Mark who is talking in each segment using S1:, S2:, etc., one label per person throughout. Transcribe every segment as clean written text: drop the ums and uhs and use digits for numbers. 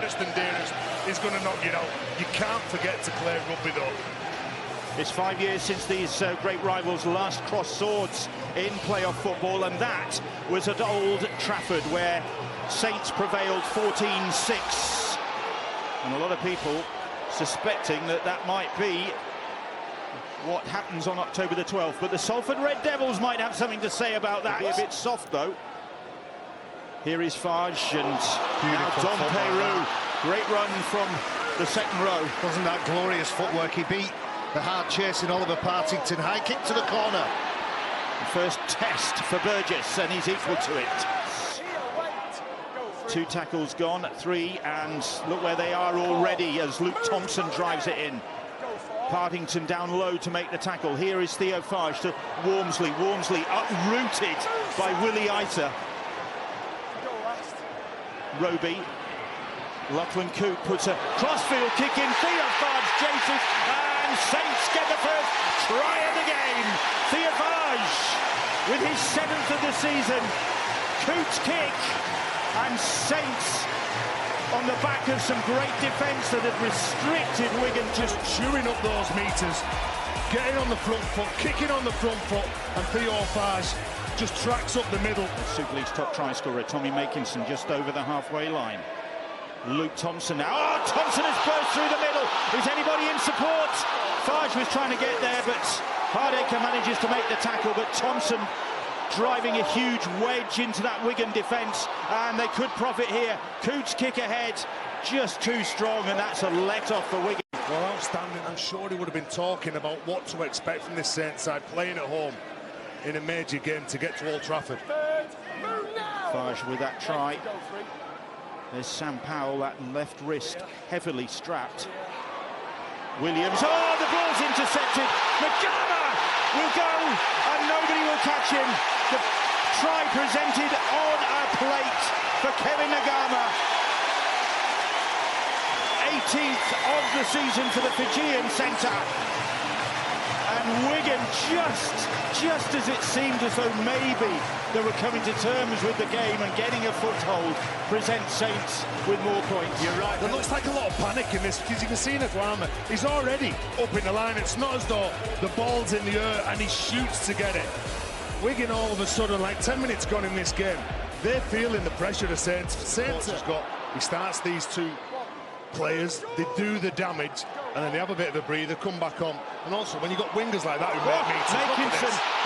S1: nearest and dearest is going to knock you out. You can't forget to play rugby, though.
S2: It's 5 years since these great rivals last crossed swords in playoff football, and that was at Old Trafford, where Saints prevailed 14-6. And a lot of people suspecting that that might be what happens on October the 12th. But the Salford Red Devils might have something to say about that. It'll be a bit soft, though. Here is Fage, and now Dom Peru. Great run from the second row.
S3: Wasn't that glorious footwork? He beat the hard-chasing Oliver Partington. High kick to the corner.
S2: The first test for Burgess, and he's equal to it. 2 tackles gone, 3, and look where they are already as Luke Thompson drives it in. Partington down low to make the tackle. Here is Theo Fage to Wormsley. Wormsley uprooted by Willie Isa. Roby. Lachlan Coote puts a crossfield kick in. Theo Fage chases, and Saints get the first try of the game. Theo Fage with his 7th of the season. Coote's kick, and Saints on the back of some great defence that had restricted Wigan.
S1: Just chewing up those metres, getting on the front foot, kicking on the front foot, and Theo Fage just tracks up the middle.
S2: Super League's top try scorer, Tommy Makinson, just over the halfway line. Luke Thompson now. Oh, Thompson has burst through the middle. Is anybody in support? Fage was trying to get there, but Hardacre manages to make the tackle, but Thompson driving a huge wedge into that Wigan defence, and they could profit here. Coote's kick ahead, just too strong, and that's a let-off for Wigan.
S1: Well, outstanding. I'm sure he would have been talking about what to expect from this Saints side, playing at home in a major game to get to Old Trafford.
S2: Fage with that try. There's Sam Powell, that left wrist heavily strapped. Williams, oh, the ball's intercepted. Nagama will go, and nobody will catch him. The try presented on a plate for Kevin Nagama. 18th of the season for the Fijian centre. And Wigan, just as it seemed as though maybe they were coming to terms with the game and getting a foothold, presents Saints with more points.
S1: You're right. There looks like a lot of panic in this, because you can see Nagama, he's already up in the line. It's not as though the ball's in the air and he shoots to get it. Wigan all of a sudden, like 10 minutes gone in this game, they're feeling the pressure of Saints. Saints has got, he starts these 2 players, they do the damage, and then they have a bit of a breather, come back on. And also, when you've got wingers like that who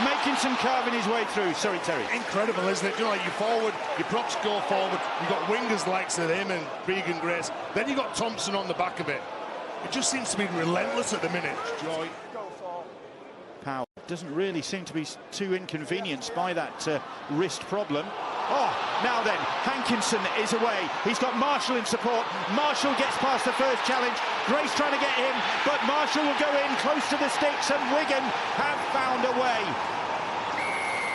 S2: Makinson carving his way through. Sorry, Terry.
S1: Incredible, isn't it? You know, like you forward, your props go forward, you've got wingers likes of him and Regan Grace, then you've got Thompson on the back of it. It just seems to be relentless at the minute. Joy.
S2: Powell doesn't really seem to be too inconvenienced by that wrist problem. Oh, now then, Hankinson is away. He's got Marshall in support. Marshall gets past the first challenge. Grace trying to get him, but Marshall will go in close to the sticks, and Wigan have found a way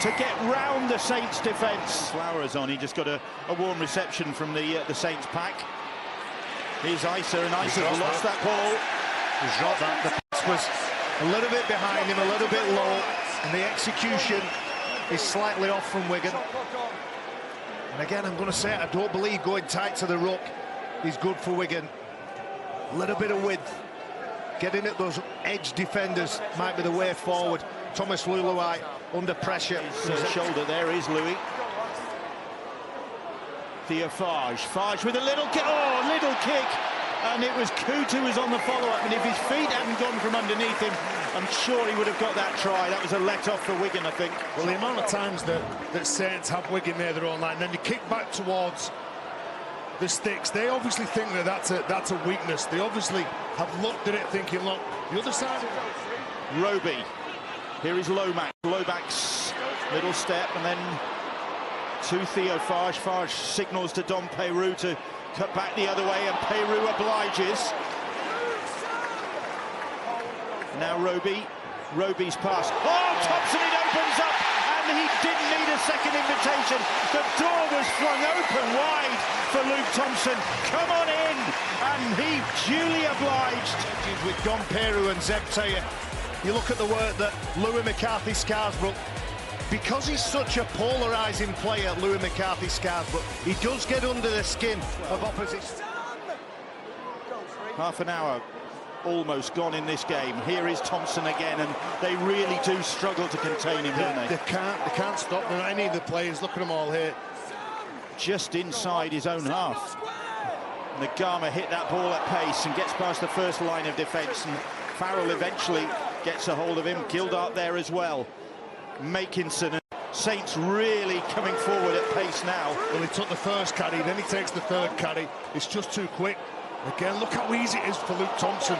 S2: to get round the Saints' defence. Flowers on, he just got a warm reception from the Saints pack. Here's Isa, and Isa lost that ball.
S3: He's dropped that. The pass was a little bit behind him, a little bit low, and the execution is slightly off from Wigan. And again, I'm going to say it, I don't believe going tight to the ruck is good for Wigan. A little bit of width, getting at those edge defenders might be the way forward. Thomas Luluai under pressure.
S2: His shoulder there is Louis. Theo Fage. Fage with a little kick. Oh, little kick. And it was Coote who was on the follow-up, and if his feet hadn't gone from underneath him, I'm sure he would have got that try. That was a let-off for Wigan, I think.
S1: Well, the amount of times that Saints have Wigan near their own line, and then you kick back towards the sticks, they obviously think that that's a weakness. They obviously have looked at it thinking, look, the other side...
S2: Roby. Here is Lomax. Lomax, middle step, and then to Theo Fage. Fage signals to Dom Peru to cut back the other way, and Peru obliges. Now Roby. Roby's pass. Oh, Thompson, it opens up, and he didn't need a second invitation. The door was flung open wide for Luke Thompson. Come on in, and he duly obliged.
S3: With Dom Peru and Zeb Taylor, you look at the work that Louis McCarthy-Scarsbrook, because he's such a polarising player, Louis McCarthy-Scarsbrook, he does get under the skin of opposition.
S2: Half an hour almost gone in this game. Here is Thompson again, and they really do struggle to contain him, don't they?
S1: They can't stop them. Any of the players, look at them all here.
S2: Just inside his own half. And the Gama hit that ball at pace and gets past the first line of defence, and Farrell eventually gets a hold of him. Gildart there as well. Makinson and Saints really coming forward at pace now.
S1: Well, he took the first carry, then he takes the third carry. It's just too quick. Again, look how easy it is for Luke Thompson.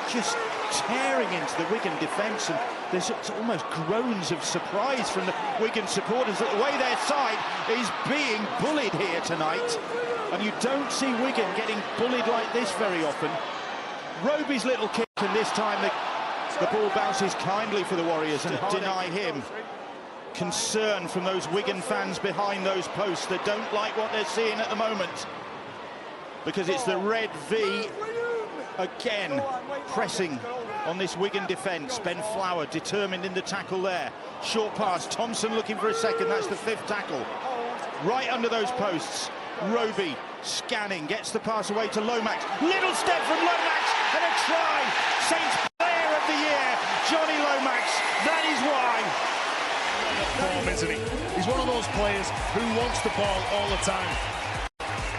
S2: Just tearing into the Wigan defence, and there's almost groans of surprise from the Wigan supporters at the way their side is being bullied here tonight. And you don't see Wigan getting bullied like this very often. Roby's little kick, and this time the ball bounces kindly for the Warriors and deny him. Concern from those Wigan fans behind those posts that don't like what they're seeing at the moment, because it's the red V again pressing on this Wigan defence. Ben Flower determined in the tackle there. Short pass, Thompson looking for a second, that's the fifth tackle. Right under those posts, Roby scanning, gets the pass away to Lomax. Little step from Lomax and a try. Saints player of the year, Johnny Lomax, that is why.
S1: Form, isn't he? He's one of those players who wants the ball all the time.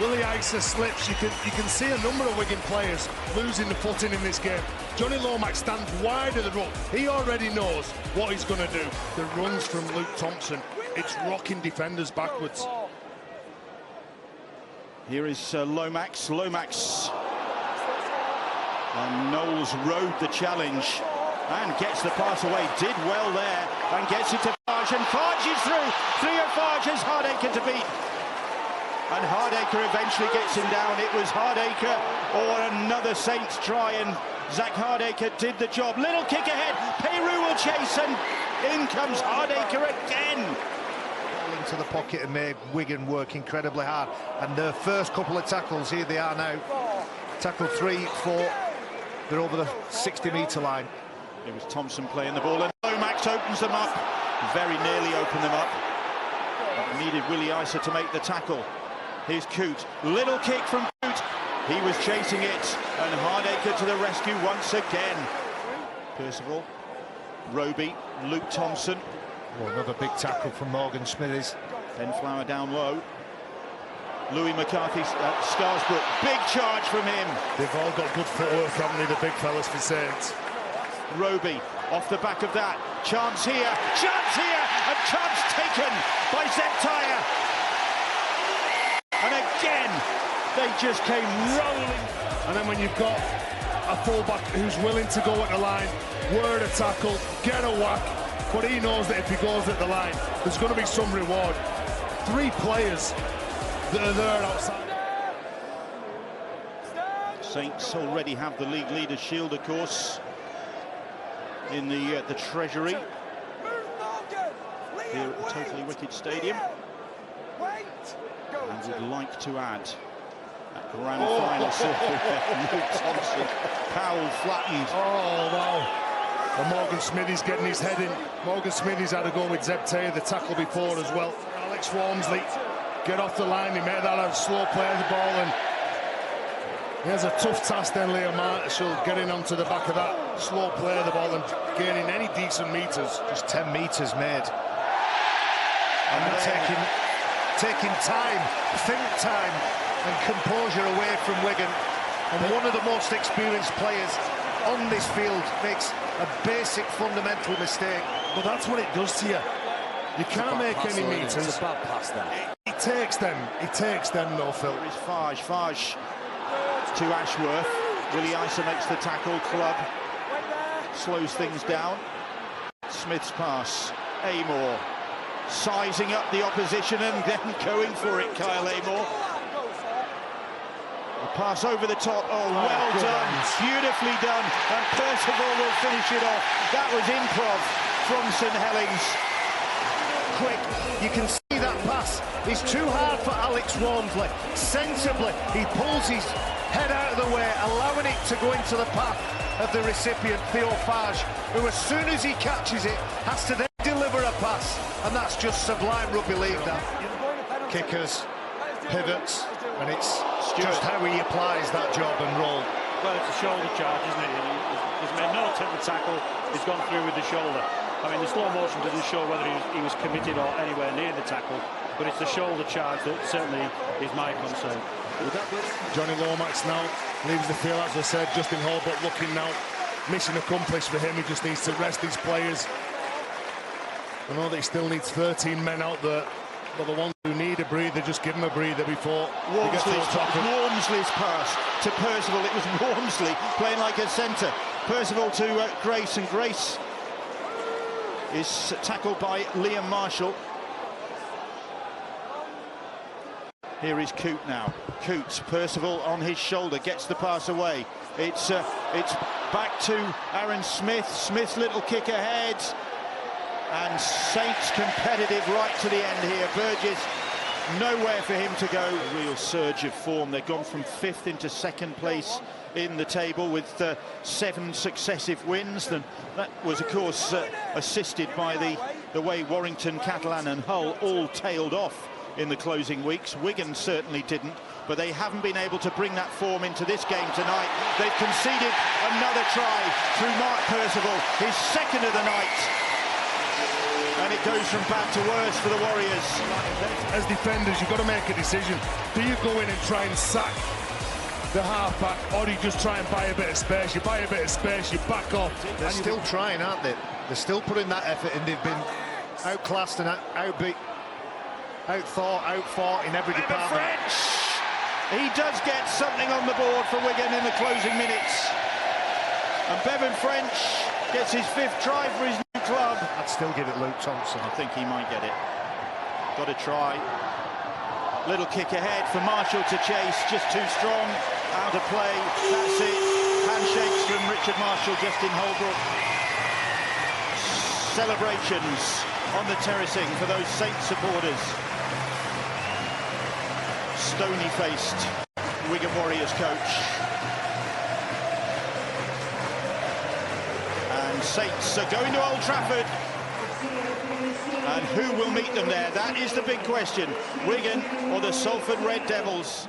S1: Willie Isa slips. You can see a number of Wigan players losing the footing in this game. Johnny Lomax stands wide of the ruck. He already knows what he's going to do. The runs from Luke Thompson, it's rocking defenders backwards.
S2: Here is Lomax. And Knowles rode the challenge and gets the pass away. Did well there and gets it to Farge, and Farge is through. Theo Farge has Hardacre to beat. And Hardacre eventually gets him down. It was Hardacre or another Saints try, and Zach Hardacre did the job. Little kick ahead. Peru will chase, and in comes Hardacre again.
S3: Into the pocket and made Wigan work incredibly hard. And their first couple of tackles, here they are now. Tackle 3, 4. They're over the 60-metre line.
S2: It was Thompson playing the ball, and Lomax opens them up. Very nearly opened them up. But needed Willie Isa to make the tackle. Here's Coote. Little kick from Coote. He was chasing it, and Hardacre to the rescue once again. Percival, Roby, Luke Thompson.
S3: Oh, another big tackle from Morgan Smithies.
S2: Ben Flower down low. Louis McCarthy, Scarsbrook, big charge from him.
S1: They've all got good footwork, haven't they, the big fellas for Saints.
S2: Roby off the back of that. Chance here, and chance taken by Zeptire. And again, they just came rolling.
S1: And then when you've got a fullback who's willing to go at the line, word a tackle, get a whack, but he knows that if he goes at the line, there's going to be some reward. 3 players that are there outside.
S2: Saints already have the league leaders shield, of course, in the Treasury here at the Totally Wicked Stadium, and would like to add that grand final circle there. Luke Thompson, Powell flattened.
S1: Oh wow! And Morgan Smithies getting his head in. Morgan Smithies had a go with Zeptire, the tackle before as well. Alex Walmsley get off the line. He made that a slow play of the ball, and he has a tough task then. Liam Marshall getting onto the back of that slow play of the ball and gaining any decent meters.
S3: Just 10 meters made. And taking time, think time and composure away from Wigan. And one of the most experienced players on this field makes a basic fundamental mistake.
S1: But that's what it does to you. You can't make any meters.
S4: It's a bad pass there.
S1: He takes them though, Phil.
S2: There is Farge to Ashworth. Willie Isa makes the tackle. Clubb slows things down. Smith's pass. Amor sizing up the opposition and then going for it. Kyle Amor. The pass over the top. Oh, well done. Beautifully done. And Percival will finish it off. That was improv from St. Helens.
S3: Quick, you can see that pass. It's too hard for Alex Walmsley. Sensibly, he pulls his head out of the way, allowing it to go into the path of the recipient, Theo Farge, who as soon as he catches it, has to then deliver a pass. And that's just sublime rugby league, that. Kickers, pivots, and it's just how he applies that job and role.
S4: Well, it's a shoulder charge, isn't it? He's made no attempt to tackle. He's gone through with the shoulder. I mean, the slow motion doesn't show whether he was committed or anywhere near the tackle, but it's the shoulder charge that certainly is my concern.
S1: Johnny Lomax now leaves the field, as I said. Justin Holbrook looking now. Mission accomplished for him. He just needs to rest his players. I know that he still needs 13 men out there, but the ones who need a breather, just give them a breather before
S2: Wormsley's pass to Percival. It was Wormsley playing like a centre. Percival to Grace, and Grace is tackled by Liam Marshall. Here is Coote now. Coote, Percival on his shoulder, gets the pass away. It's back to Aaron Smith. Smith's little kick ahead. And Saints competitive right to the end here. Burgess, nowhere for him to go. A real surge of form. They've gone from 5th into 2nd place in the table with 7 successive wins. And that was, of course, assisted by the way Warrington, Catalan and Hull all tailed off in the closing weeks. Wigan certainly didn't, but they haven't been able to bring that form into this game tonight. They've conceded another try through Mark Percival, his 2nd of the night. And it goes from bad to worse for the Warriors.
S1: As defenders, you've got to make a decision. Do you go in and try and sack the half-back, or do you just try and buy a bit of space? You buy a bit of space, you back off.
S3: They're still trying, aren't they? They're still putting that effort in. They've been outclassed and outbeat, outthought, outfought in every department.
S2: French! He does get something on the board for Wigan in the closing minutes. And Bevan French gets his 5th try for his new club.
S3: I'd still give it Luke Thompson.
S2: I think he might get it. Got to try. Little kick ahead for Marshall to chase, just too strong. Out of play, that's it. Handshakes from Richard Marshall, Justin Holbrook. Celebrations on the terracing for those Saints supporters. Stony-faced Wigan Warriors coach. And Saints are going to Old Trafford. And who will meet them there? That is the big question. Wigan or the Salford Red Devils.